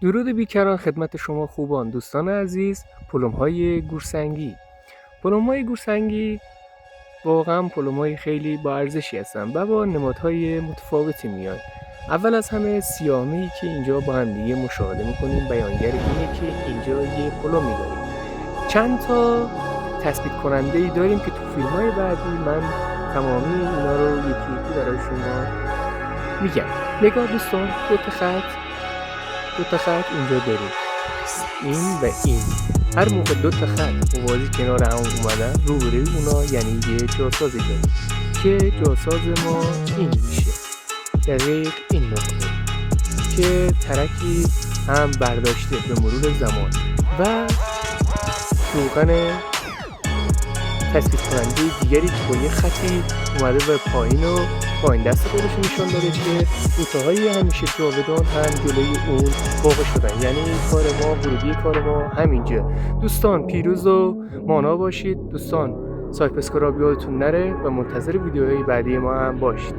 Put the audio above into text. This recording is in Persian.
درود بیکران خدمت شما خوبان دوستان عزیز. پلم‌های گورسنگی واقعا پلم‌های خیلی با ارزشی هستن و با نمادهای متفاوتی میان. اول از همه سیامی که اینجا با هم دیگه مشاهده میکنیم بیانگر اینه که اینجا یه پلمی داریم. چند تا تثبیت کننده ای داریم که تو فیلم‌های بعدی من تمامی اینا رو یکی یکی برای شما میگم. نگاه دوستان، دو تا خط اینجا داریم، این و این. هر موقع دو تا خط موازی کنار هم اومدن روبروی اونا یعنی یه جاسازی داریم که جاساز ما این میشه، دقیق این نقطه که ترکی هم برداشته به مرور زمان و روغن تثبیت کننده دیگری که با یه خطی اومده و پایین دست خودش نشان داده که روتاهای همیشه جاودان هم جلوی اون واقع شدن، یعنی این کار ما، ورودی کار ما همینجا. دوستان پیروز و مانا باشید. دوستان سایپسکراب یادتون نره و منتظر ویدیوهای بعدی ما هم باشید.